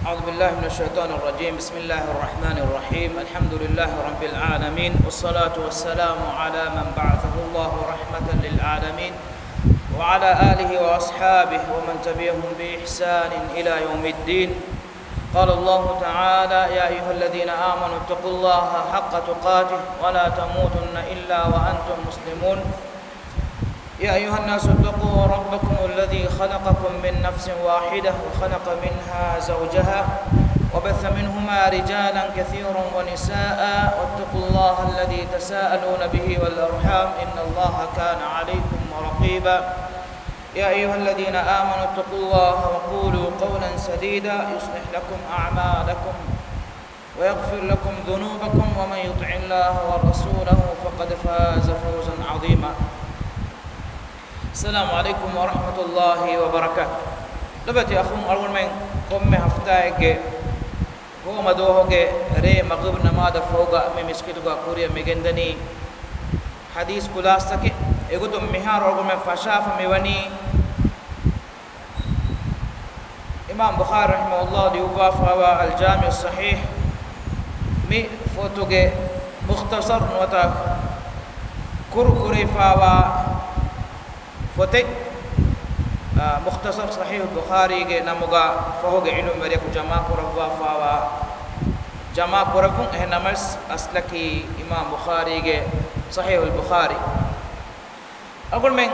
أعوذ بالله من الشيطان الرجيم. بسم الله الرحمن الرحيم. الحمد لله رب العالمين، والصلاة والسلام على من بعثه الله رحمة للعالمين وعلى آله وأصحابه ومن تبعهم بإحسان إلى يوم الدين. قال الله تعالى: يا أيها الذين آمنوا اتقوا الله حق تقاته ولا تموتن إلا وأنتم مسلمون. يا أيها الناس اتقوا ربكم الذي خلقكم من نفس واحدة وخلق منها زوجها وبث منهما رجالا كثيرا ونساء واتقوا الله الذي تساءلون به والأرحام إن الله كان عليكم رقيبا. يا أيها الذين آمنوا اتقوا الله وقولوا قولا سديدا يصلح لكم أعمالكم ويغفر لكم ذنوبكم ومن يطع الله ورسوله فقد فاز فوزا عظيما. السلام عليكم ورحمة الله وبركاته. لبتي أخوم أول من قم هفتايك هو مدوه ري مغرب نماذج فوق من مسكتك كوريا مجندني حديث كلاستك يقول مهار أول من فشاف ميوني إمام بخاري رحمه الله ليوقف الجامع الصحيح مي فوتوك مختصر نوتا كوري فاوا فتي مختصر صحيح البخاري نموغا فهو علم مريك جماع كرفوا فاوا جماع كرفون هنمس أصلكي إمام بخاري صحيح البخاري أقول من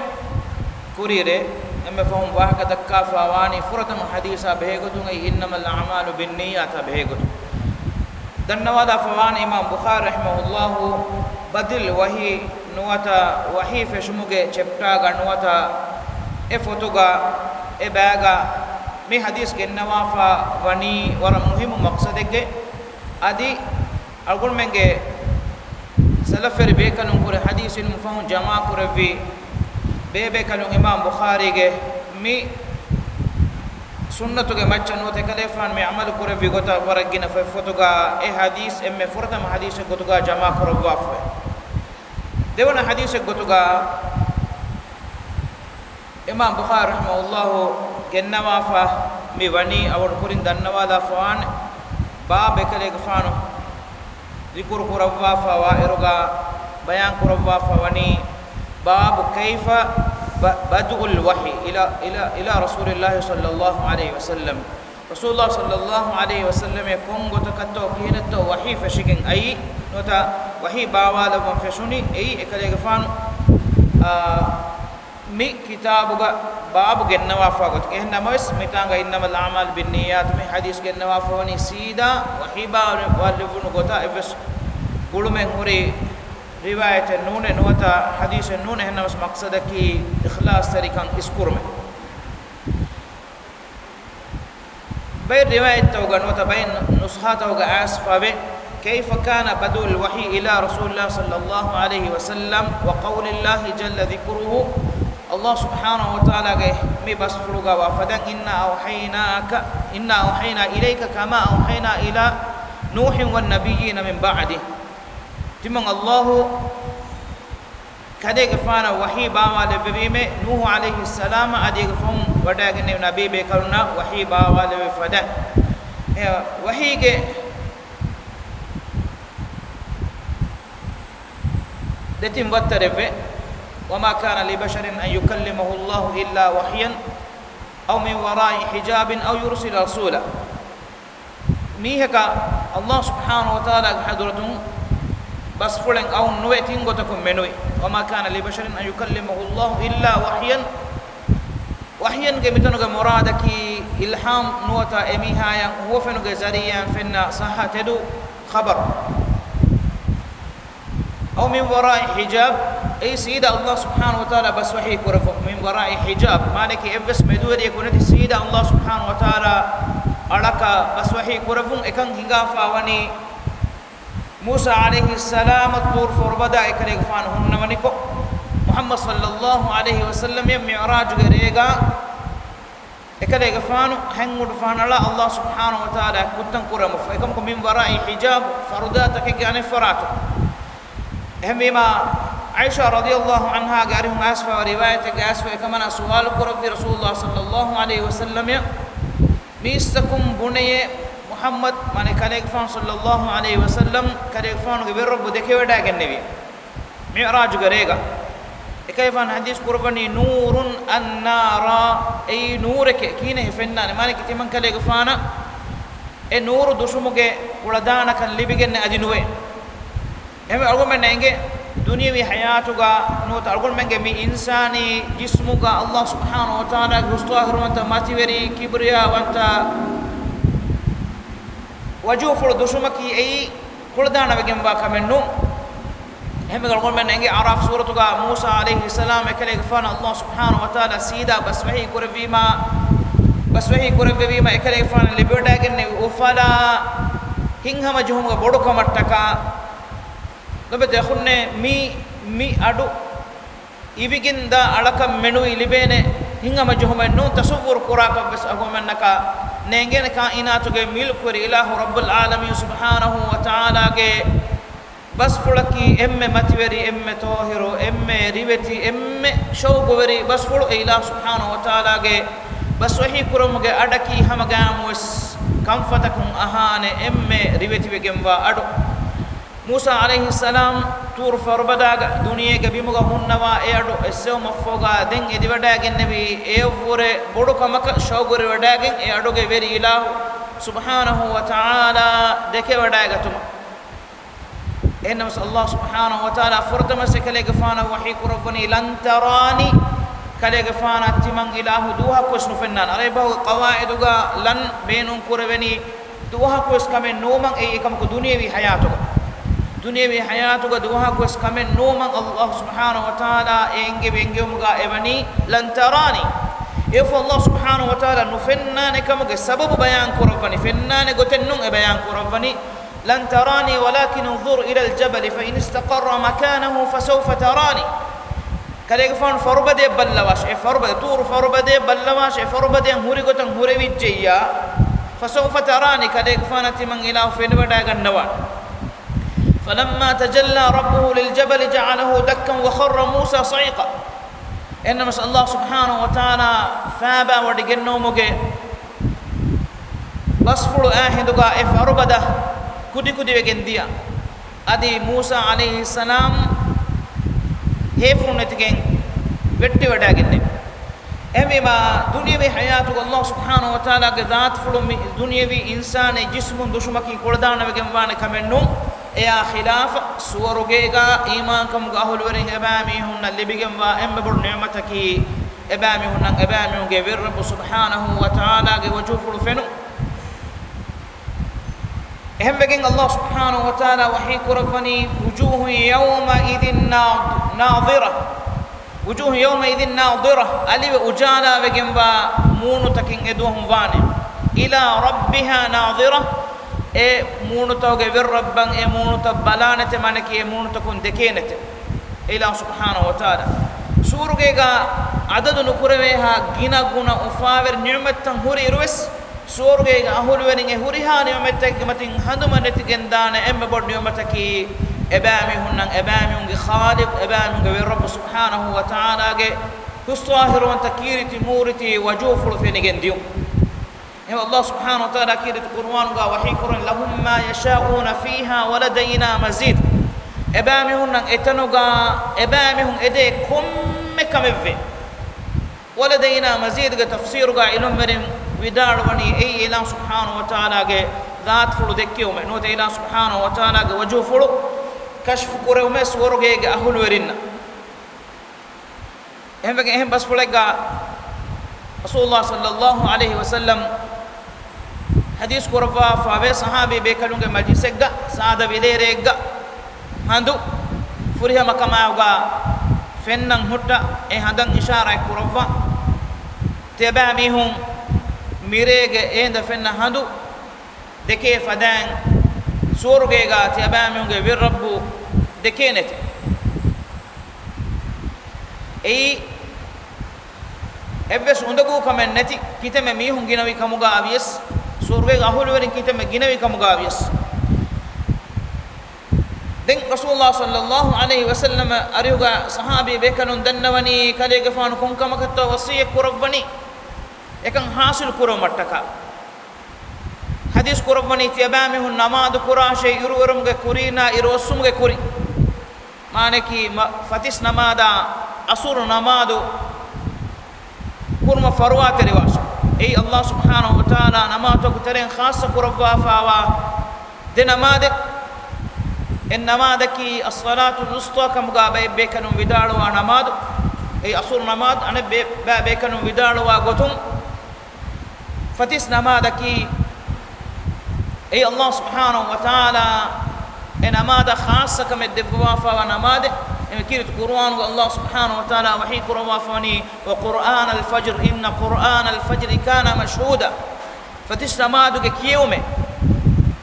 كوريرة أما فهم واحد دكا فاواني فرتم حديثا بهيغتون إنما الأعمال بالنيات بهيغتون دنوادا فواني إمام بخاري رحمه الله بدل وهي nuwata wahi feshumuge cheptaga nuwata e fotoga e baga mi hadis gennawa fa wani wara muhimu maqsadege adi algon menge salaferi be kanun kore hadisin mufahun jama kore vi bebe kanun imam bukhari ge mi sunnatu ge macca note kalefan mi amal kore vi gota waragina fa fotoga e hadis emme furtam hadis gotuga jama kore wafa دهونا حديث قطعا إمام بخاري رحمه الله كنما فا ميواني أول كورين دنوا فوان باب كله فانو ذكر كروا فوا إرجع بيان كروا فواني باب كيف بدء الوحي إلى رسول الله صلى الله عليه وسلم. رسول الله صلى الله عليه وسلم يكون قطعة كهنة وحي فشكين أي نوتا وحي باوالا منفشوني أي إكلي غفان مي كتابك باب جنوا فاقط إحنا مس متانغ إنما الأعمال بالنيات مي حديث جنوا فوني سيدا وحي باوالا نقطة إفس كلهم هوري رواية نون نوتا حديث نون إحنا مس مقصدك إخلاص تريكان إسكورم بين رواية توغا نوتا بين نسخات توغا أسفابه كيف كان بدء الوحي إلى رسول الله صلى الله عليه وسلم وقول الله جل ذكره الله سبحانه وتعالى مي بسفرغا وفدن إنا أوحينا إليك كما أوحينا إلى نوح والنبيين من بعده تمن الله كديك فانا وحي باوا لفيمه نوح عليه السلام اديك فم وداغن نبي بكرنا وحي باوا لفدا وحي دتم وترفه وما كان لبشر أن يكلمه الله إلا وحيا أو من وراء حجاب أو يرسل رسولا ميهك الله سبحانه وتعالى حضرتهم بس فلان أو نويتين قتكم منوي وما كان لبشر أن يكلمه الله إلا وحيا كمتنوك مرادك إلهام نوتا إميها هو فنوك زريا فينا صحة تدو خبر أو من وراء حجاب أي سيدة الله سبحانه وتعالى بس وحي كرفو من وراء حجاب مالك إفس مدور يكون سيدة الله سبحانه وتعالى ألك بس وحي كرفو إكن هنغافا وني موسى عليه السلام الطور فربدا إكريك فانهن ونكو محمد صلى الله عليه وسلم معراج غريغا إكريك فانو هنغود فان الله سبحانه وتعالى كتن كرمو فإكم من وراء حجاب فروداتك كان فراتو هميما عائشة رضي الله عنها قارهم أسفة ورواية أسفة كمان سؤال قرب رسول الله صلى الله عليه وسلم ميستكم بني محمد من كليك فان صلى الله عليه وسلم كليك فان برب دكي ودا النبي معراج غريغا كيف ان حديث قربني نور النار اي نورك كينه فنان مالك تمن كليك فانا اي نور دشمگه ولدانا كان لبيگن ادينوي ام argument nenge duniyawi hayatuga no argument menge mi insani jismuga Allah subhanahu wa ta'ala gusto ahurmata mativeri kibriya wanta wajuful dusumaki ei kuldana wegen ba kamennu hem argument nenge araf suratuga Musa alayhi salam ekale gfana Allah subhanahu wa ta'ala sida baswahi kurvima ekale gfana libeda genne ufala hinghama juhumga bodu kamattaka lobe dekhunne mi adu iviginda alaka menu ilibene hingama juhumennu tasawwur quraka bas agomennaka nengene ka inatuge milkuri ilahu rabbul alamin subhanahu wa ta'ala ge bas fulaki emme mativeri emme tohiro emme riveti emme shawgoveri bas fulu ilahu subhanahu wa ta'ala ge bas wahi kurumuge adaki hamagamus kamfatakum ahane emme riveti wegemwa adu موسى عليه السلام تور فربداغ دنيا گبيمغا هونوا ايادو اسو مفوغا دين ادي وڈاگن نبي ايوره بودو كمك شوغور وڈاگن ايادو گه ويري اله سبحانه وتعالى دكه وڈاگتم انما الله سبحانه وتعالى فرتم سكله گفانا وحي قربني لن تراني كله گفانا تمن اله دوها كوسن فنان اري بو قواعدغا لن بينون كوربني دوها كوس كمن نومن اي كم کو دنيوي حياتو دنيوي حياتك دوها كوس كمن نوما الله سبحانه وتعالى انجي بينجومغا ايبني لن تراني يف الله سبحانه وتعالى نفنا نكمغ سبب بيان كرفني فنا نغتنن بيان كرفني لن تراني ولكن انظر الى الجبل فان استقر مكانه فسوف تراني كليغفان فربده بلواش فربده تور فربده بلواش فربده هوري غتن هوري وجيا فسوف تراني كليغفان تمن اله فين ودا غنوا فلما تجلى ربه للجبل جعله دكا وخر موسى صعيقا انما الله سبحانه وتعالى فابا ودغنو مگه بسفل اهدغا افربدا كودي وگنديا ادي موسى عليه السلام هيفونتگن وٹي وڈاگنne امیما دنیاوی حیاتو الله سبحانه وتعالى ذات فلو دنیاوی انسان جسم دشمکی کولدان وگم وان کمنو ايا خلاف سورغيغا ايمان كم غاهول ورين ابامي هن لبيغم وا ام بر نعمتكي ابامي هن ابامي غير رب سبحانه وتعالى وجوفل فنو اهم بگين الله سبحانه وتعالى وحي كرفني وجوه يومئذ ناظره وجوه يومئذ ناظره علي وجالا بگم وا مونو تكين ادوهم وانه الى ربها ناظره e munu tawge wirrabban e munu tabbalanate manaki e munu takun dekenete ila subhanahu wa taala suruge ga adadu nukurwe ha gina guna ufawer ni'matan huri irwes suruge ga ahul wenin e huri ha ni'matak matin handumaneti gendana emme bod ni'mataki ebami hunnan ebami unge khaliq ebami unge wirrabb subhanahu wa taala ge kustahiru wa takiriti muriti wajuful fenigendiu الله سبحانه وتعالى كيرت القرآن وحي قرآن لهم ما يشاءون فيها ولدينا مزيد ابامي هن اتنوغا ابامي هن ادي كم كمفي ولدينا مزيد تفسيرغا علم مريم ودار وني اي الله سبحانه وتعالى ذات فلو دكيوم نوت الله سبحانه وتعالى وجو فلو كشف قريوم سورغي اهل ورنا هم بس فلغا رسول الله صلى الله عليه وسلم حديث قرفا فاوي صحابي بكلونge majlisegga saada videregga handu furiha makamauga fennan hutta e handan ishara qurfa tebami hum mirege enda fenna handu deke fadan surgega tebami unge wirrabbu dekenete ei ebbes undagu kamen neti kiteme mi hun ginawi kamuga avies surge ahul werin kiteme ginawi kamuga avies den rasulullah sallallahu alaihi wasallam ariuga sahabi bekanun dannawani kale gafan kun kamakatto wasiya kurabani ekan hasil kuro mattaka hadis kurabani tiyabami hun namaz kurashe iruurumge kurina irosumge kuri maneki fatis namada asur namadu kurma farwat riwash ay Allah subhanahu wa ta'ala namato kutaren khassa kurabwa fawa de namade en namadaki as-salatu al-wusta kam gabe bekanum vidalwa namadu ay asur namad ane bekanum vidalwa gotum fatis namadaki ay Allah subhanahu wa ta'ala en amada khassa kam edwa fawa namade kirit Qur'an Allah subhanahu wa ta'ala wahi Qur'an fani wa Qur'an al-fajr inna Qur'an al-fajr kana mashhuda fatis namadu ke kiyume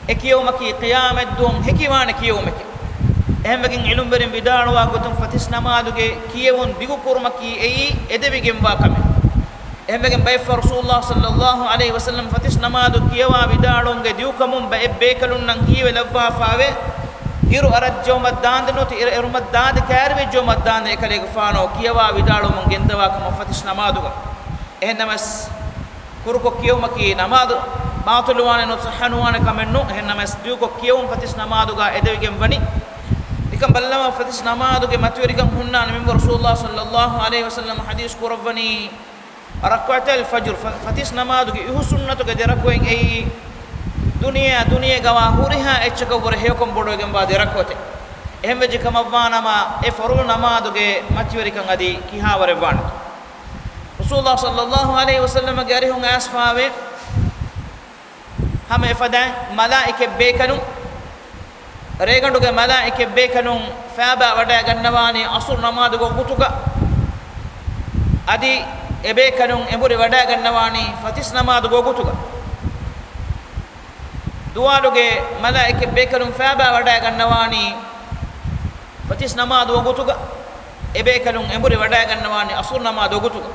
e kiyuma ki qiyamat dum hikiwane kiyume ehmegin ilum berin bidalwa gotum fatis namadu ke kiyewon bigu kurma ki ei edebigem wa kame ehmegin bay rasulullah sallallahu alaihi wasallam fatis namadu kiyewa bidalonge diukamum ba ebbekalun nan hiwe lawwa fawe iru arajjo maddan no ti iru maddan karwe jo maddan ekale gfano kiyewa bidalo mun gendawa kam fatis namadu ehnamas kurko kiyuma ki namadu baatulwane no sahanuwane kamennu ehnamas diuko kiyum fatis namadu ga edebigem wani ikam ballama fatis namadu ge matwerikam hunna min rasulullah sallallahu alaihi wasallam hadis kurabani rak'at al-fajr fatis namadu ge ihu sunnatu ge derakoen ei dunia gawa huriha echka gore hekom bodo ge ba derakote ehme je kamavana ma e farul namadu ge matwerikam adi kihaware wan rasulullah sallallahu alaihi wasallam ge arihun asfawe hame fada malaike bekanu reganduge malaike bekanun faaba wada gannawani asur namadu go gutuga adi ebe kanun emburi wada gannawani fatis namadu go gutuga duwaluge malaike bekanun faaba wada gannawani fatis namadu go gutuga ebe kanun emburi wada gannawani asur namadu go gutuga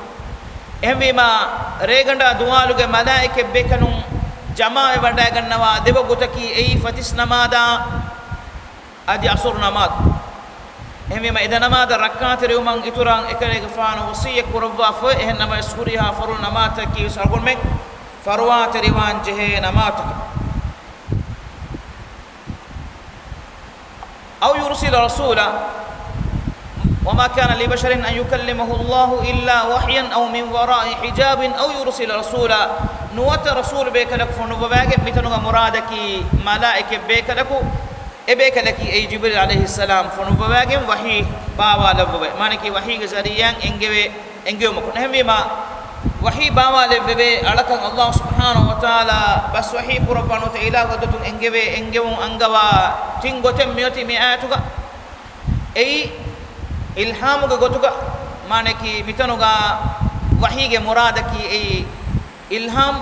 ehmima reganda duwaluge malaike bekanun jamaa wada gannawa deba gutaki ei fatis namada adi asur namad ehmima ida namad rak'at rewman ituran ekale gfano wasiya kurwa fa ehnama iskuriha farul namata ki sargon mek farwat riwan jehe namata aw yursil rasula وما كان لبشر أن يكلمه الله إلا وحيا أو من وراء حجاب أو يرسل رسولا نوات رسول بيك لك فنبواك بتنغ مرادك ملائكة بيك لك إبيك لك أي جبريل عليه السلام فنبواك وحي باوا لبوا مانك وحي زريان إنجو مكن هم ما وحي باوا لبوا على كان الله سبحانه وتعالى بس وحي قربانو تعالى قدتم إنجو أنجوا تينغو تميوتي مئاتك أي ilhamuga gotuga maneki bitanuga wahige muradaki ei ilham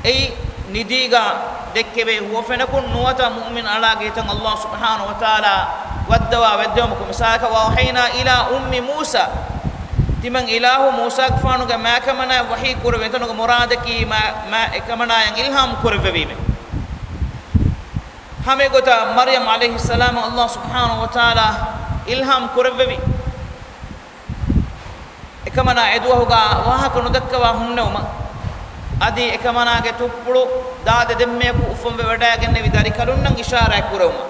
ei nidiga dekkebe huwafenakun nuwata mu'min ala getan Allah subhanahu wa ta'ala waddawamukum saka wa wahayna ila ummi Musa timan ilahu Musa gfanuga ma kamana wahi kurwe tanuga muradaki ma kamana yang ilham kurwe bime hame gota Maryam alayhi salam Allah subhanahu wa ta'ala ilham kurwe ekamana eduwahuga wahaka nudakkawa hunnewma adi ekamana ge tuppulu daade demmeku ufumbe wadagenne vidari kalunnan ishara kurewma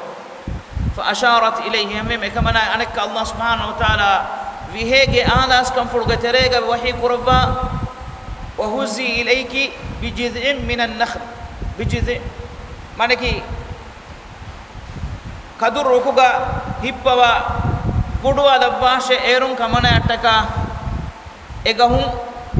fa asharat ilayhi hamme ekamana anakka Allah subhanahu wa ta'ala vihege alas kam fulge terega wahi kurwa wa huzi ilayki bijid'in min an-nakhl bijid' maneki kadur rukuga hippawa gudwa labwashe erun kamana attaka egahum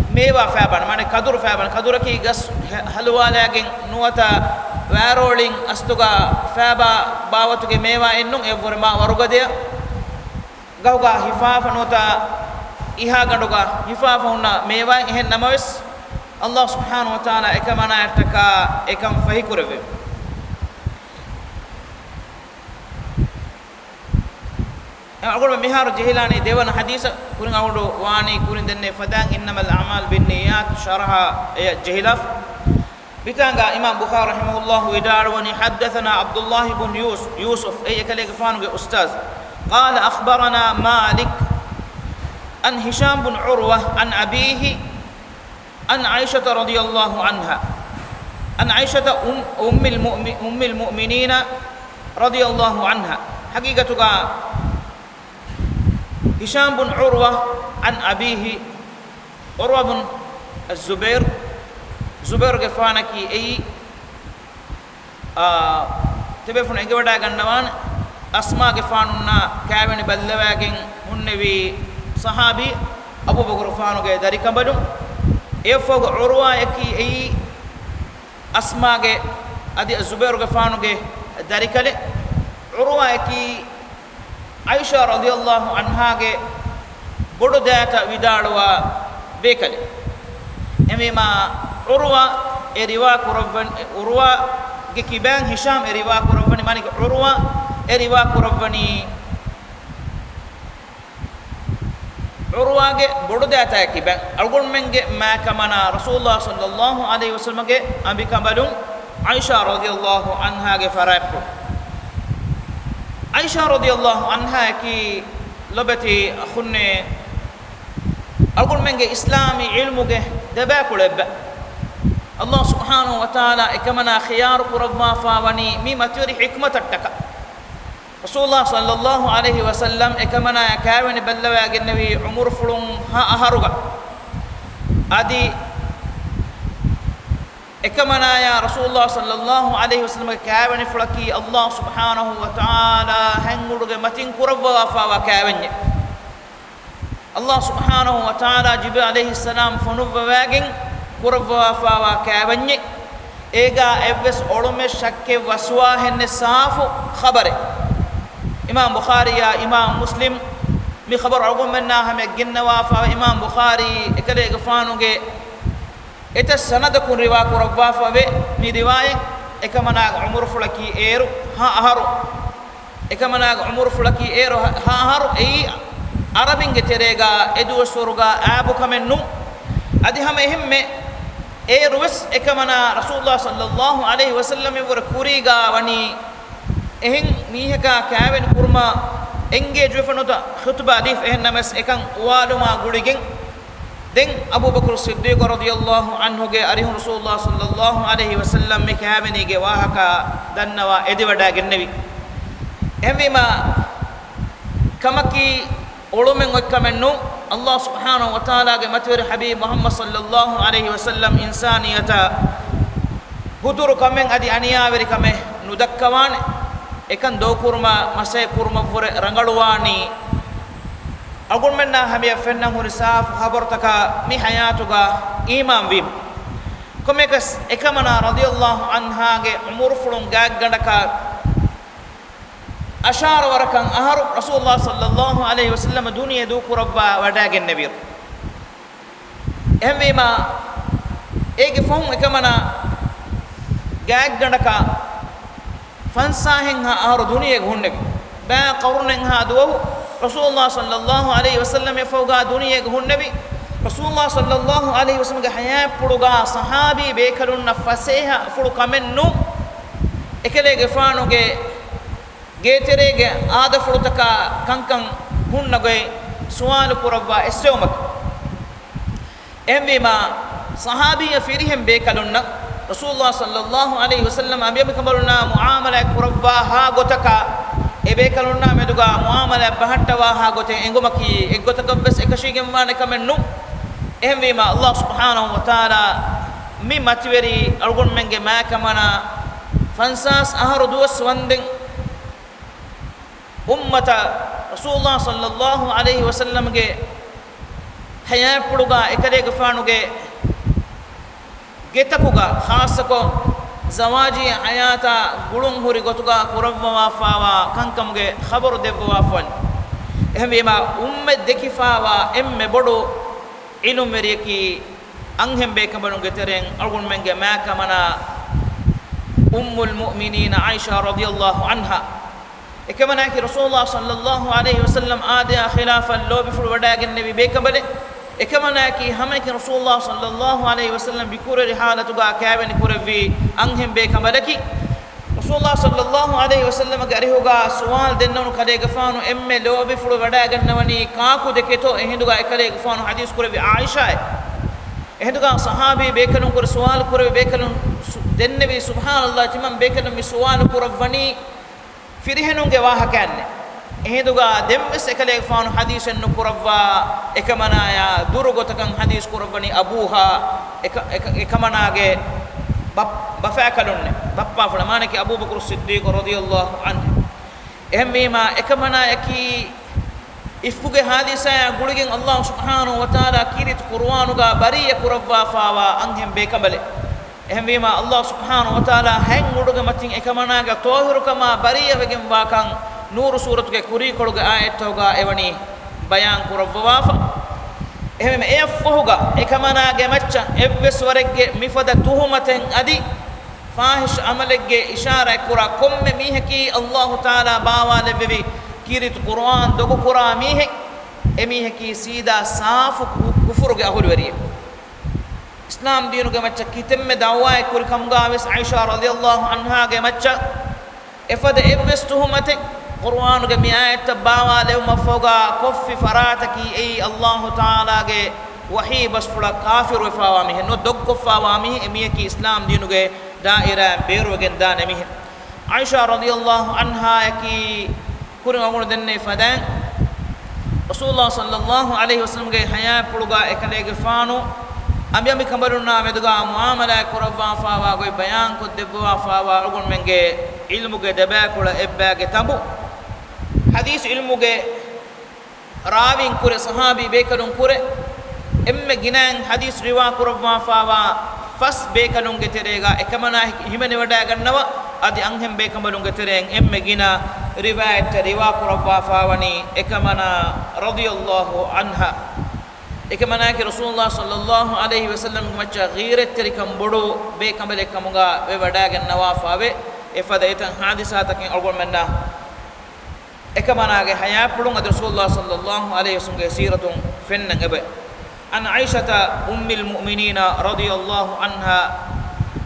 mewa faban mane kadur faban kaduraki gas halwalagen nuwata warolin astuga faba bawatuge mewa ennun evvorma warugade gawga hifafa nuwata iha ganduga hifafa hunna mewa hen namawes Allah subhanahu wa ta'ala ekamana attaka ekam fahi kurave أقول مهار جهلاني ديوان حديث كورن أقوله واني كورن دنّي فدان إنما الأعمال بالنيات شرها جهلاف بتانغا إمام بخاري رحمه الله وداروني حدثنا عبد الله بن يوسف أي كليك فانو أستاذ قال أخبرنا مالك عن هشام بن عروة عن أبيه عن عائشة رضي الله عنها an aishata ummil mu'minina radiyallahu anha haqiqatuga hisham bin urwa an abihi urwa bin الزبير زبير gefana ki ei tebefun enge wada gannawan asma gefanunna kaveni ballawagen hunnevi sahabi abu bakr fanu ge dari kambadum efog urwa yaki ei asma ge adi zubair gefanu ge dari kale urwa yaki aisha radhiyallahu anha ge bodu data vidalwa bekale emima urwa e riwa kurban urwa ge kiban hisham e riwa kurban mani urwa e riwa kurvani urwa ge bodu data kiban algon menge ma kamana rasulullah sallallahu alaihi wasallam ge ambika balum aisha radhiyallahu anha ge faraqu aisha radhiyallahu anha ki labati akhunne algon menge islami ilmu ge daba kulab Allah subhanahu wa ta'ala ikamana khiyar kurabma fawani mi maturi hikmatattaka rasulullah sallallahu alaihi wasallam ikamana kawani ballawa gennawi umur fulun ha aharuga adi ikamana ya rasulullah sallallahu alaihi wasallam kawani fulaki Allah subhanahu wa ta'ala hanguduge matin kurabwa fawa kawanye Allah subhanahu wa ta'ala jibril alaihi salam fonubwa wagin kurabwa fawa kawanye ega evs olume shakke waswa henne safu khabare imam bukhari ya imam muslim mi khabar algum manna hame ginnawa fa imam bukhari ekale gafanuge eta sanad kun riwa kurabwa fa be mi riwaye ekamana umur fulaki eru ha aharu ekamana umur fulaki eru ha aharu ei arabinge terega edu surga abu kamennu adi hame himme ruwes ekamana rasulullah sallallahu alaihi wasallam wor kuriga wani ehin miheka kaven kurma engage wefanota khutba dif ehin namas ekan waluma gudigen den abu bakr siddiq radhiyallahu anhu ge ari rasulullah sallallahu alaihi wasallam me kaveni ge wahaka dannawa ediwada gennevi emima kamaki olumen okkamennu Allah subhanahu wa ta'ala ge matwer habib muhammad sallallahu alaihi wasallam insaniyata hudur kamen adi aniya veri kame nudakkawane ekan do kurma masay kurma fure rangaluwani agun menna hamiya fenna huri saf khabar taka mi hayatuga iman vim komekas ekamana radhiyallahu anha ge umur fulun gaggandaka ashar warakan aharu rasulullah sallallahu alaihi wasallam duniya du kurabba wadagen nabir emima ege fon ekamana gaggandaka fansahen ha aharu duniya gunne ba qarnen ha duwa rasulullah sallallahu alaihi wasallam fawga duniya gunne rasulullah sallallahu alaihi wasallam ga haya puduga sahabi bekalun nafaseha fulu kamennu ekele ge fanu ge geterege aada fulutaka kankan hunnagoy suwal kurabba esewmak emima sahabiya firihim bekalunna rasulullah sallallahu alaihi wasallam abiyam kamaluna muamala kurabba ha gotaka e bekalunna meduga muamala bahattawa ha gote engomaki egotaka bes ekashigem wane kamennu emima Allah subhanahu wa ta'ala mi matveri algon menge ma kamana fansas aharu duwas wanden ummata rasulullah sallallahu alaihi wasallam ge haya puduga ekale gafanuge getakuga khasako zawaji hayata gulun huri gotuga kurabwa fawa kankamuge khabaru devwa fon ehmema umme dekifawa emme bodu ilum meriki anghembe kabanunge tereng algun menge ma kamana ummul mu'minin aisha radhiyallahu anha ekamana ki rasulullah sallallahu alaihi wasallam aada khilafan lo bifur wadagen nabi bekabale ekamana ki hamaki rasulullah sallallahu alaihi wasallam bikure halatu ga kaven kurevi anghem bekabalaki rasulullah sallallahu alaihi wasallam gari hoga suwal dennanu kale gafanu emme lo bifur wadagen nawani kaaku deketo ehinduga ekale gafanu hadis kurevi aisha ehinduga sahabi bekalun kur suwal kurevi bekalun dennevi subhanallah timam bekana mi suwalu kurawani firihenunge wahakanne eheduga demmes ekale faanu hadisen nu kurawwa ekamanaya durugotakan hadis kurawani abuha ekamanage bafakalunne bappa fulamane ki Abu Bakr Siddiq radhiyallahu anhu ehmema ekamanayaki ifkuge hadisa guligen Allah subhanahu wa taala kirit qur'anuga bariya kurawwa fawa anghem bekabale ehmema Allah subhanahu wa taala hen uduge matin ekamanaga tohirukama bariya wegen wakan nur suratuge kuri koluge ayatoga evani bayan kurawwa fa ehmema efuga ekamanage macca evves warege mifada tuhumaten adi fahish amalege ishara kura komme miheki Allah taala bawa levevi kirit qur'an dogo kura mihe emiheki sida safu kufurge ahul wari islam diinuge macca kitemme dawwa kul kamga wes Aisha radhiyallahu anha ge macca efade evves tuhumate qur'an ge mi ayat bawa lew mafoga koffi farataki ei Allah taala ge wahi bas fula kafir wa fawa mihe no doggo fawa mihe emiheki islam diinuge daira beru gen dan emihe Aisha radhiyallahu anha yaki kurin agunu denne fadan Rasulullah sallallahu alaihi wasallam ge haya puluga ekalege faanu amyami kambaruna meduga muamala kurabba fawa goy bayan ko debwa fawa agun menge ilmu ge deba kula ebba ge tabu hadis ilmu ge rawin kure sahabi bekalun kure emme ginan hadis riwa kurabba fawa fas bekalun ge terega ekamana himene wada gannawa adi anghem bekambalun ge tereng emme gina riwayat riwa kurabba fawani ekamana radhiyallahu anha ekamana ki Rasulullah sallallahu alaihi wasallam macca ghirat terikam bodu bekambale kamunga we wada gannawa fawe efada etan hadisatakin algon menna ekamana ge haya pulun adi Rasulullah sallallahu alaihi wasallam ge siratun fennan ebe عن عائشة أم المؤمنين رضي الله عنها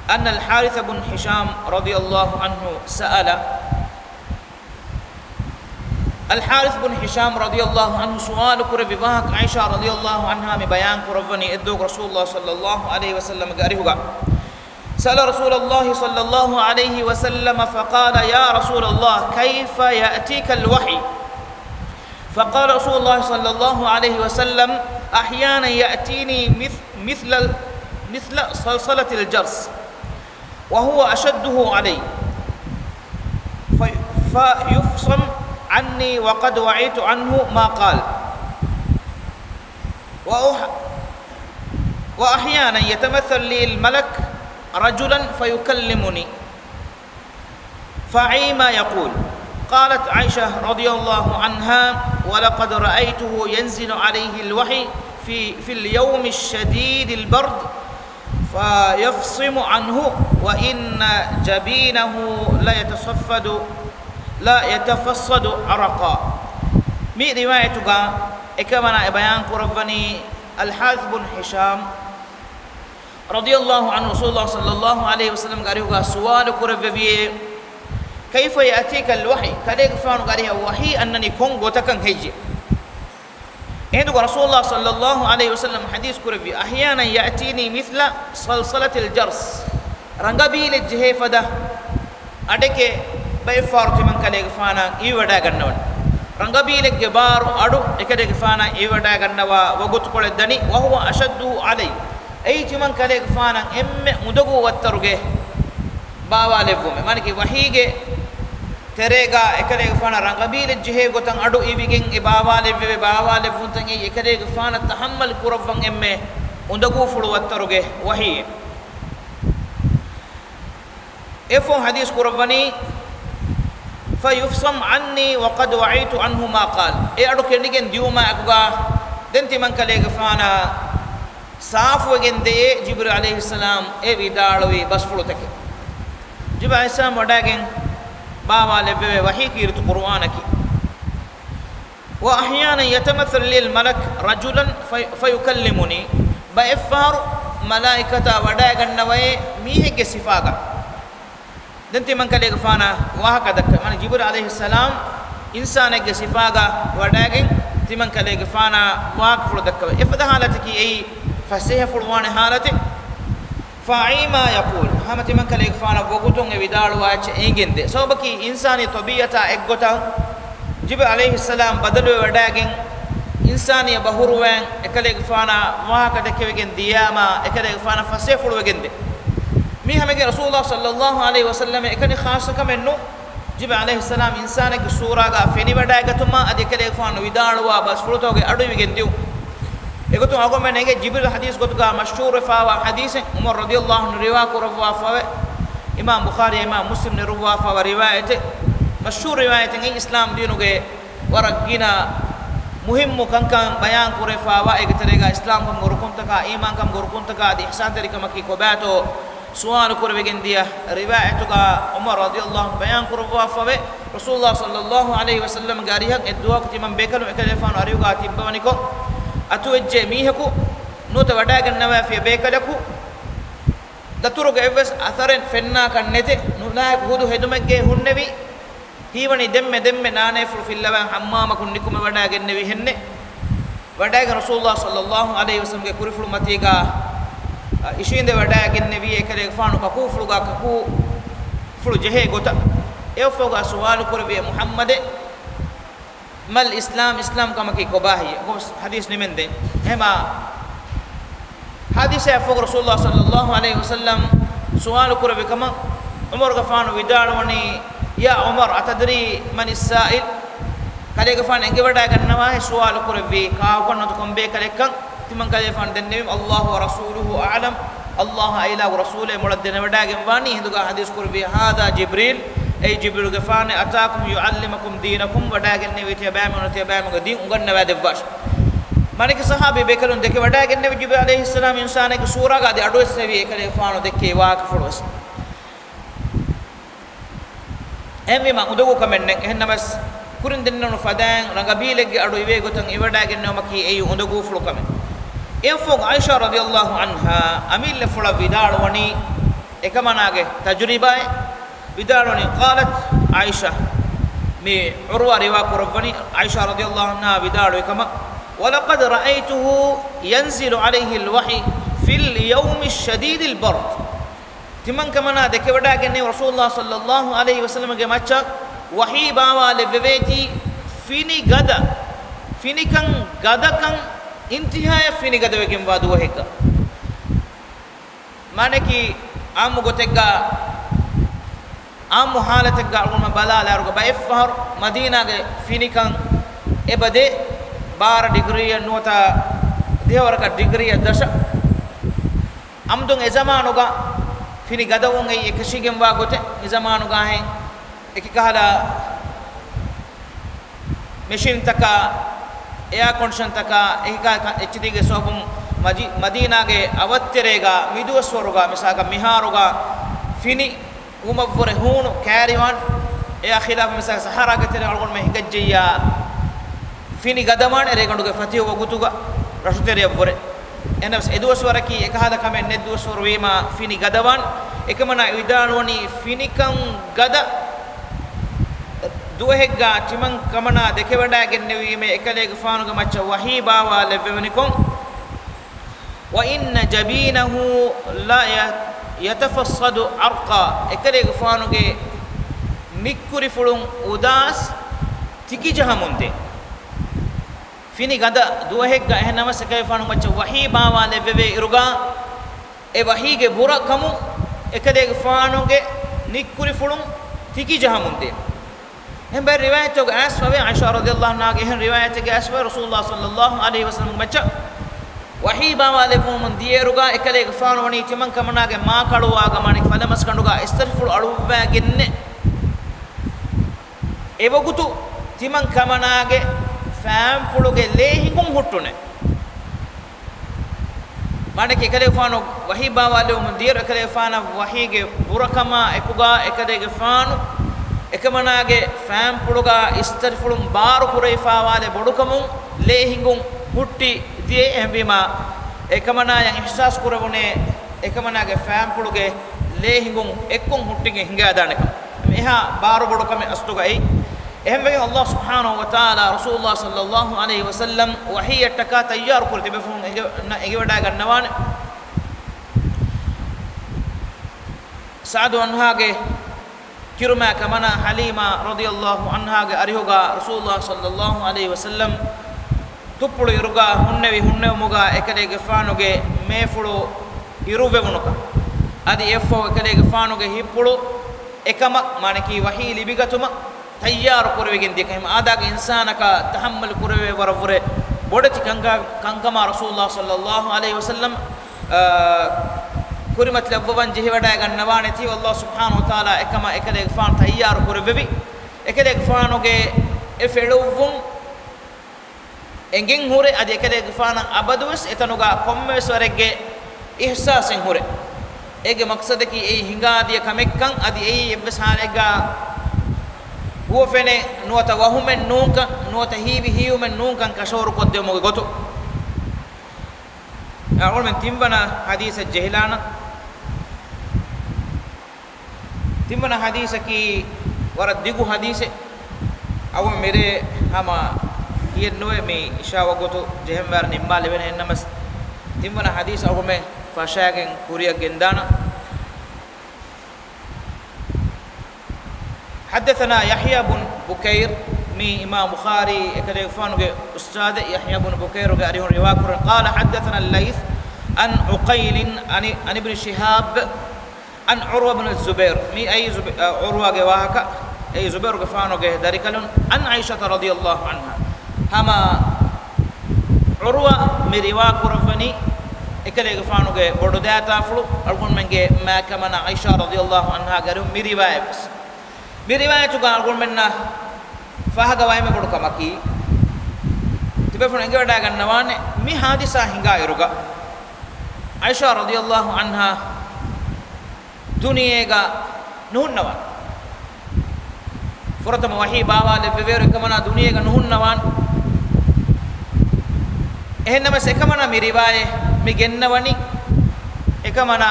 أن الحارث بن هشام رضي الله عنه سأل الحارث بن هشام رضي الله عنه سؤال كربواك عائشة رضي الله عنها ببيان كربني إدوك رسول الله صلى الله عليه وسلم قارئه سأل رسول الله صلى الله عليه وسلم فقال يا رسول الله كيف يأتيك الوحي فقال رسول الله صلى الله عليه وسلم أحيانا يأتيني مثل صلصلة الجرس وهو أشده علي فيفصم عني وقد وعيت عنه ما قال وأحيانا يتمثل لي الملك رجلا فيكلمني فعي ما يقول قالت عائشة رضي الله عنها ولقد رأيته ينزل عليه الوحي في اليوم الشديد البرد فيفصم عنه وإن جبينه لا يتفصد عرقا مي روايتك إكمنا بيان قربني الحارث بن هشام رضي الله عنه رسول الله صلى الله عليه وسلم قال سؤال قربي كيف يأتيك الوحي كذلك فان قالها وحي أنني كونغو تكن هيجي عندك رسول الله صلى الله عليه وسلم حديث كربي أحيانا يأتيني مثل صلصلة الجرس رنغبي للجهة فده أدك بيفارت من كذلك فانا إيودا غنون رنغبي للجبار أدو كذلك فانا إيودا غنوا وقت قل الدني وهو أشد علي أي من كذلك فانا مدغو وترجه باوا لفوم مانكي وحيجه terega ekale fana rangabile jehe gotan adu ibigen e baawale funtan e ekale fana tahammal kurawwan emme undagu fulu wattaruge wahi efo hadis kurawani fayufsam anni wa qad wa'itu anhu ma qal e adu kendigen diuma akuga denti man kale fana safu gen de jibril alayhi salam e vidalwi bas fulu take jibril alayhi salam wadagen باوا لبه وحي كيرت قرآنك وأحيانا يتمثل للملك رجلا فيكلمني بإفار ملائكة وداعا نوي ميه كسفاغا دنتي من كلي فانا وهكذا من جبريل عليه السلام إنسان كسفاغا وداعا تمن كلي فانا وهكذا دك إفدا حالتك أي فسيه فلوان حالتك فعيما يقول hamati man kale fana wogutun e vidalu wache engende sobaki insani tabiyata eggota jibril alayhi salam badalu wadagen insani bahuruwen ekale fana wahaka dekewegen diyama ekale fana fasefulu wegende mi hamege rasulullah sallallahu alaihi wasallam ekani khassa kamennu jibril alayhi salam insani ge sura ga feni wadagatuma adekale fana vidalu wa bas fulutoge adu wigendiu egotu agome nege jibril hadis gotuga mashhur fawa hadis umar radhiyallahu anhu riwa kurwa fawa imam bukhari imam muslim ne ruwa fawa riwayat mashhur riwayat ngi islam dinuge waragina muhimmu kankan bayan kure fawa egeterega islam kam gorukunta ka iman kam gorukunta ka di ihsan tarika maki ko bato sual kurwe gendia riwayat ka umar radhiyallahu anhu bayan kurwa fawa rasulullah sallallahu alaihi wasallam garihak edwa kuti man bekalu ekalefan ariuga tibbani ko atu ejje mihaku nuta wadagan nawa fi bekalaku daturuga evs atharen fenna kannete nuna hudu hedumegge hunnevi hiwani demme nane ful fillawan hammama kunnikum wadagan nevi henne wadagan rasulullah sallallahu alaihi wasallam ge kurifulu matiga ishinde wadagan nevi ekale faanu kaku fuluga kaku fulu jehe gota efoga suwalu kurbi muhammade mal islam kama ki kobahi hadis nimende hema hadis ya fog rasulullah sallallahu alaihi wasallam sual kurabe kama umar gafan widalwani ya umar atadri man as-sa'il kale gafan enge wada gannawa sual kurabe ka konno to kombe kale kan timan kale fan denne allah wa rasuluhu a'lam allah ila wa rasuluhu muladdena wada ganwani hinduga hadis kurabe hada jibril ay jibril gafane ataakum yuallimukum dinakum wadaagenne witiya baamuga din unganna wade bash manike sahabe bekalon deke wadaagenne jibril alayhi salam insane ke sura ga de ado sevi ekale faano deke waaka folos emmi ma udogo kamenne hennamas kurin denno fadan rangabile ge ado iwe gotan e wadaagenne maki ay udogo fulu kamen efo aisha radhiyallahu anha amil fula vidal wani ekamanage tajribae بدارني قالت عائشة من عروة رواك ربني عائشة رضي الله عنها بداري كما ولقد رأيته ينزل عليه الوحي في اليوم الشديد البرد تمن كما ذكر بداك رسول الله صلى الله عليه وسلم جمعت وحي باوا لبيتي فيني غدا فيني كان غدا كان انتهاء فيني غدا وكم وادو هيك مانكي عم غتكا am halate galma balala argo ba ifhar madina ge finikan ebade 12 degree nota dewaraka degree dasha amdun e zamanu ga fini gadawun e ekashigem wa gote e zamanu ga hen ekikala machine taka air condition taka ekika hd ge sobum madina ge awatterega miduswaruga misaga miharuga fini umavore hunu kariwan ya khilaf misal sahara gatere algon me higajjiya fini gadaman ere ganduge fatihu wagutuga rasutere avore enas eduswaraki ekahada kamen neduswar wema fini gadawan ekamana idanwani finikan gada duhegga timan kamana dekewada gennewime ekalege faanuga macha wahi bawa levenikon wa inna jabinahu la yatafassadu arqa ekale gfanuge nikkuri fulun udas tiki jahamunte fini gada duhegga ehnama sekay fanu macha wahi bawa leveve iruga e wahi ge bura kamu ekale gfanuge nikkuri fulun tiki jahamunte ember riwayat og aswa aisha radhiyallahu anha ge riwayat ge aswa rasulullah sallallahu alaihi wasallam macha wahi bawa lefum dieruga ekale gfanu wani timan kamanage ma kaluwaga mani fadamas kanduga istighfar aluwa genne evogutu timan kamanage fam puluge lehingun huttune manake ekale gfanu wahi bawa lefum dieru ekale gfana wahi ge burakama ekuga ekale gfanu ekamanage fam puluga istighfar baru kuraifa wale bodukamun lehingun hutti die embima ekamana yang ihsas kurabune ekamana ge fam puluge lehingun ekkon huttige hinga danaka meha baru bodu kame astuga ei ehme Allah subhanahu wa taala rasulullah sallallahu alaihi wasallam wahiyataka tayyar kurti be fun ege wada gannawan سعد عنها كرما كمنا حليمة رضي الله عنها أريوغا رسول الله صلى الله عليه وسلم تبلو يرغا هنوي مغا إكليغ فانوغ ميفلو يروفي ونكا أدي يفو إكليغ فانوغ هيبلو إكما مانكي وحي لبغتما تيار كرويغن ديكهم آداغ إنسانك تحمل كروي ورفره بودتي كنكما رسول الله صلى الله عليه وسلم كرمت لبوان جهي ودا غنوانه تي والله سبحانه وتعالى اكما اكليغ فان تيار كربي اكليغ فانوغه افلوفون انگين هوري ادي اكليغ فان ابدوس اتنوغا كوممس ورگه احساسن هوري ايگه مقصد كي اي هنگادي كمككن ادي اي ابسالگا هو فني نوتا وهمن نونك نوتا هيومن نونكن كشور قدمو گوتو اقول من تيمبنا حديث الجهلانه تمنا حديث كي ورد ديغو حديث او ميري هما ينوي مي شاو غوتو جهمبر نيمبال بن انمس تمنا حديث او مي فاشاگن كوريا گندانا حدثنا يحيى بن بكير مي امام بخاري اكدفانو استاذ يحيى بن بكير غاري رواكر قال حدثنا الليث عن عقيل عن ابن شهاب عن عروة بن الزبير مي أي عروة جواهك أي زبير جفانو جه داركلون عن عائشة رضي الله عنها هما عروة مريوا كرفني إكلي جفانو جه بردودا تافلو أقول من جه ما كمان عائشة رضي الله عنها قالوا مريوا بس مريوا تقول أقول منا فها جواي ما بدو كماكي تبفون إنجا ودا كنوان مي حادثة هنگا يروغا عائشة رضي الله عنها دنياغا نهنوان فرتم وحي بابا لبير كمنا دنياغا نهنوان එහෙන්නම සකමන මිරිවායේ මිගෙන්නවනි එකමන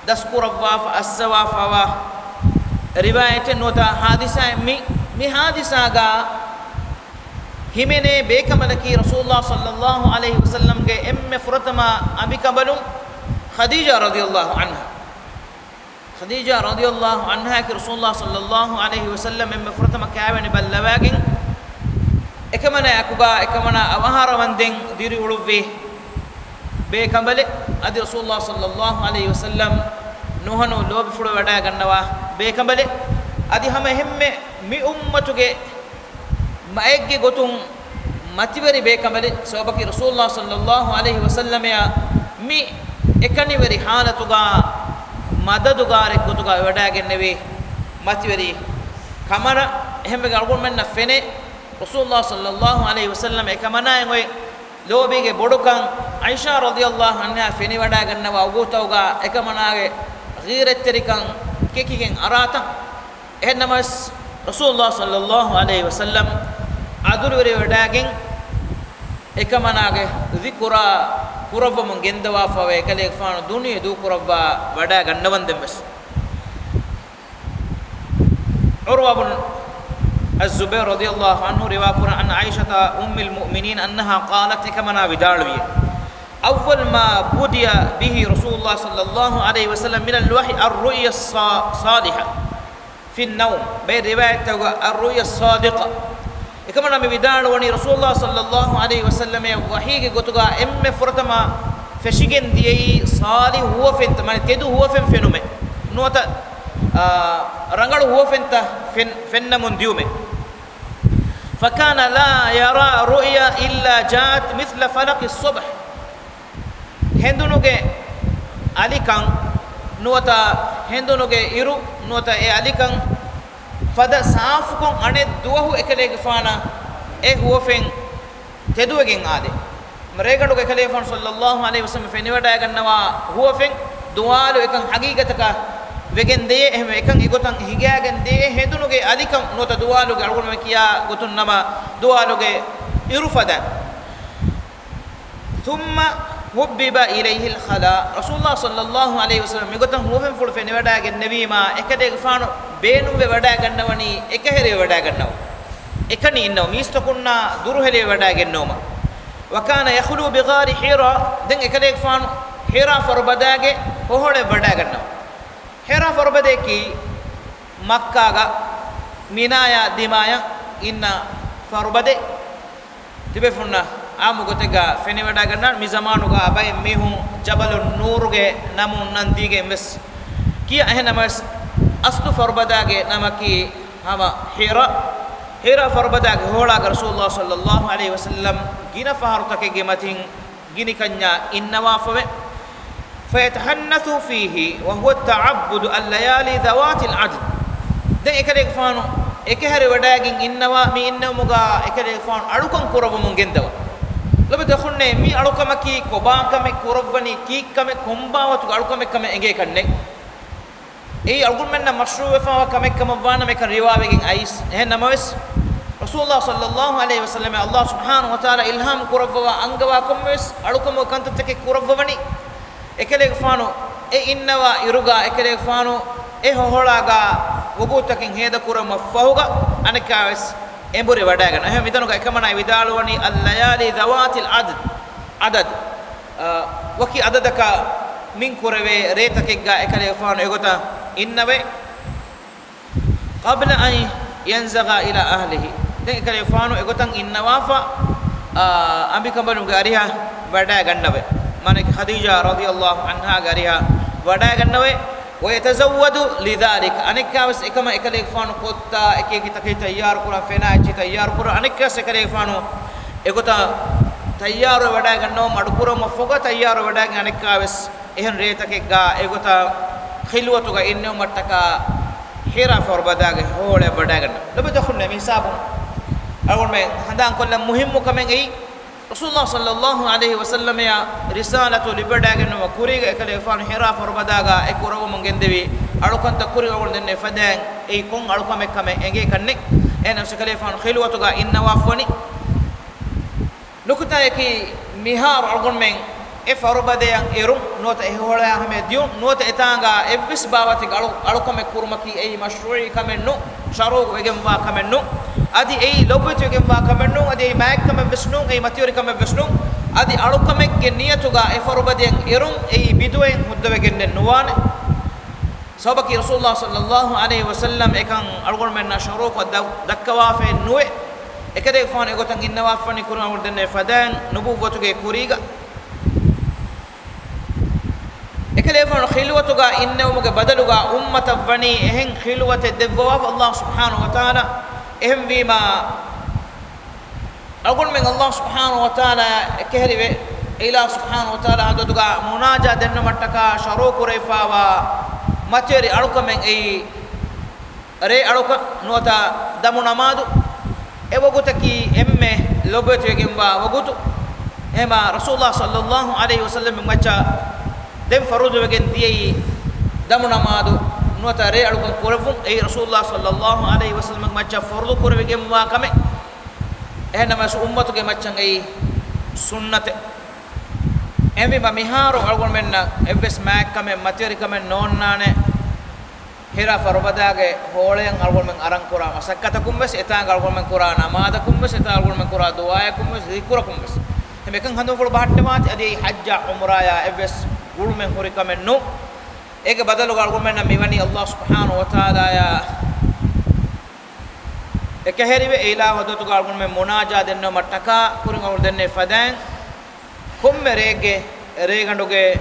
දස්කුරවා අස්සවාෆවා රිවායත නොතා හාදිසා මි හාදිසාගා හිමනේ බේකමලකී රසූලුල්ලාහ සල්ලල්ලාහු අලයිහි වසල්ලම් ගේ එම්මෙ ෆුරතම අබිකබලු ඛදීජා රදියල්ලාහු අන්හා خديجة رضي الله عنها كرسول الله صلى الله عليه وسلم من فرتما كابن بلواجين إكمنا أكوبا إكمنا أوهار وندين ديري ولوفي بكمل أدي رسول الله صلى الله عليه وسلم نوهنو لوب فرو ودا غنوا بكمل أدي هم مي أمتك ما أجي قطن ماتيوري بكمل سببك رسول الله صلى الله عليه وسلم يا مي إكني وري حالتوغا මදදුගාරෙක් ගොතුගා වඩාගෙන නෙවේ මතිවරි කමර එහෙම ගල්ගොන් මෙන්න ෆෙනේ රසූලුල්ලාහ සල්ලල්ලාහු අලයිහි වසල්ලම එකමනායෙන් ඔය ලෝබීගේ බොඩුකන් අයිෂා රදියල්ලාහු අන්හා ෆෙනේ වඩා ගන්නවා උගෝතවගා එකමනාගේ ගීරෙත්තරිකන් කෙකිගෙන් අරාත එහෙන්නමස් රසූලුල්ලාහ සල්ලල්ලාහු අලයිහි වසල්ලම් අදුරුවරේ වඩාගෙන් එකමනාගේ විකුරා kurabum gendawa fawe kale faanu duniya du kurabba wada gannawan dembes urwa bin az-zubair radiyallahu anhu riwa quran an aisha ummul mu'minin annaha qalat kamana bidalwi awwal ma budiya bihi rasulullah sallallahu alaihi wasallam min al-wahy ar-ru'ya as-salihah fi an-nawm bay riwayat ar-ru'ya as-sadiqah එකමන මේ විදාන වණි රසූලුල්ලාහ සල්ලල්ලාහු අලයිහි වසල්ලම වහීගේ ගොතුගා එම්මෙ ෆොරතම ෆෙෂිගෙන් දියයි සාලි හුවෆෙන් තමයි තෙදු හුවෆෙන් ෆෙනුමෙ නුවත රංගල හුවෆෙන් ත ෆෙන්නමුන් දියුමෙ فكان لا يرى رؤيا الا جاءت مثل فلق الصبح හෙන්දුනුගේ අලිකන් නුවත හෙන්දුනුගේ ඉරු නුවත ඒ අලිකන් fada saafukon ane duwahu ekalege faana e huofen teduwegen ade maregandu ekale fan sallallahu alaihi wasallam feniwada gannawa huofen duwalu ekan haqiqataka wegen de ehme ekan igotan higagen de hedunuge adikam nota duwaluge algonme kiya gotun nama duwaluge irufada thumma hubbiba ilayhi al-khala rasulullah sallallahu alaihi wasallam migotan huofen ful feniwada gen nebima ekade faano beenuwe wada gannawani ekhere wada gannaw ekani innaw mistakunna duruhele wada gennoma wa kana yakhlu bi ghari hira den ekale fan hira farbadage hohole wada gannaw hera forbade ki makka ga minaya dimaya inna forbade tibe funna amu gotega feni wada ganna mi zamanu ga abay mihun jabalun nuruge namun nandige mes ki ahena mas aslu forbadage namaki hama hira forbadage hola ga rasulullah sallallahu alaihi wasallam gina faharutake gematin gini kanya inna wafawe فيتحنث فيه وهو التعبد الليالي ذوات العدد ده إكريك فانو إكهر وداعين إنوا مي إنموغا إكريك فان ألوكم كورب مونجن دوا لبي دخلنا مي ألوكم كي كوبان كم كوربني كي كم كومبا وتو ألوكم كم إنجي كنّي إيه أقول منا مشروع فان كم وانا مكان رواية أيس هن نموس رسول الله صلى الله عليه وسلم الله سبحانه وتعالى إلهام كورب وأنجوا كمس ألوكم كنت تك كورب وني ekele fano e innawa iruga ekele fano e hoholaga wogutakin heda kurama fahuga anikaes embure wadaga ehe midanuga ekamana vidalwani al-layali dhawatil adad waki adadaka min kurave retakegga ekele fano egota innawe qabla an yanzaga ila ahlihi de ekele fano egotan innawafa ambikabanuga ariha wadaga gannawe مانك خديجة رضي الله عنها قريها ودا غنوي ويتزود لذلك انك كاس اكما اكليك فانو قطا اكيك تكي تيار كورا فينا اچي تيار كورا انك كاس اكليك فانو اكوتا تيار ودا غنو مدكورو مفوغا تيار ودا انك كاس ehn reetake ga egota khilwatu ga inne mattaka hira for badage hole badagan lobe dokhne mi sabun awon me handan kollam muhimmu kamen ei rasulullah sallallahu alaihi wasallam ya risalatu libadagan wa kuriga ekale fan hira for badaga e kurawo mongendewi alukanta kuriga wol denne fadan ei kon alukame kame enge kanne enam sekale fan khilwatu ga inna wafoni nukuta ki mihar algon men e farubade yang erum nota e hola hame diu nota etanga evis bawati alukame kurmaki ei mashru'i kamennu sharu wegem ba kamennu adi ei lobbetu wegem ba kamennu adi ei mak kame visnu ei matiori kame visnu adi alukame ge niyatuga e farubade yang erum ei bidwe muddave genne nuwane sabaki rasulullah sallallahu alaihi wasallam ekan algon men na sharu ko dakkawa fe nuwe ekade fon egotan innawa fani kurma wudenne fadan nubuwatu ge kuriga ekale fon khilwatuga innawmuga badaluga ummata vani ehen khilwate devwa Allah subhanahu wa ta'ala ehem bima aqul men Allah subhanahu wa ta'ala ekehriwe ila subhanahu wa ta'ala haduga munaja denno mattaka sharu kurefawa materi aluka men ei re aluka nota damu namadu e wogutaki emme lobetu gemba wogutu ema rasulullah sallallahu alaihi wasallam macha dem farudu wegen diyi damu namadu nota re alukan korafum ei rasulullah sallallahu alaihi wasallam macha farudu korwegen wa kame ehna mas ummatu ge macha ngai sunnate emi ba miharo algon menna evs mak kame materi kame nonnane hera farubadage holen algon men aran kura masakkata kumbes eta algon men kura namada kumbes eta algon men kura duaya kumbes zikura kumbes emekan hando fol bahatte mat adi hajja umra ya evs gulmen hori kamen no ege badalu gal men miwani Allah subhanahu wa ta'ala ya ekeheriwe ila hodatu gal men munaja denno mattaka kurin awul denne fadan komme rege reganduge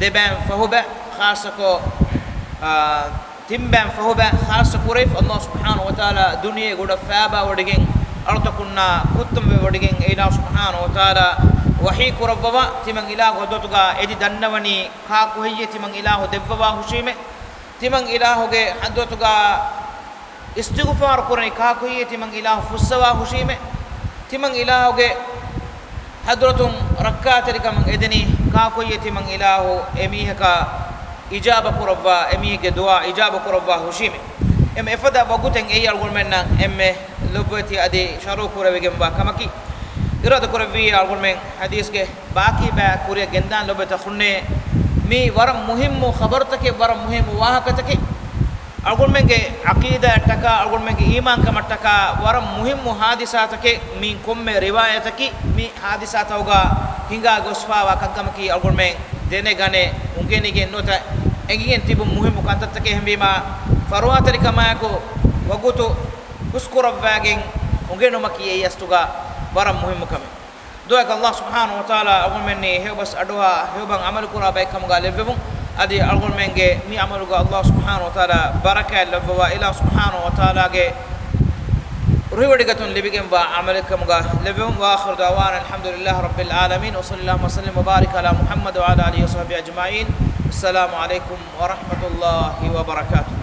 deben fahuba khasako timban fahuba khas kurif Allah subhanahu wa ta'ala duniya goda faba wodigen artakunna kuttum wodigen ila subhanahu wa ta'ala wahi kurabba timang ilahu dotuga edi dannawani ka ko heyye timang ilahu devwa hushime timang ilahu ge hadotuga istighfar kurani ka ko heyye timang ilahu fuswa hushime timang ilahu ge hadratun rak'atari kam edeni ka ko heyye timang ilahu emihaka ijaba kurabba emihge dua ijaba kurabba hushime em efada baguten e algol menna emme lobati ade sharu kurawegen ba kamaki irada kuravi algon men hadis ke baki ba kuriya gendan lobeta khunne mi waram muhimmu khabar take waram muhimmu wahaka take algon men ge aqida taka algon men ge iman kam taka waram muhimmu hadisa take mi komme riwayat take mi hadisa tawga hinga gosfa wa kankam ki algon men dene gane ungeni ge nota engin tibu muhimu kan tattake hembima faruatari kama ko wagutu uskura vagin ungeno makiye yastuga baram muhimu kame doa ka Allah subhanahu wa ta'ala agul menni hebas aduha hebang amal kura bay kam ga levum adi agul menge mi amalu ga Allah subhanahu wa ta'ala baraka levwa ila subhanahu wa ta'ala ge riwadigatun libigem wa amalakam ga levum wa akhir dawana alhamdulillah rabbil alamin wa sallallahu wa sallim wa barik ala muhammad wa ala alihi wa sahbihi ajma'in assalamu alaikum wa rahmatullahi wa barakatuh.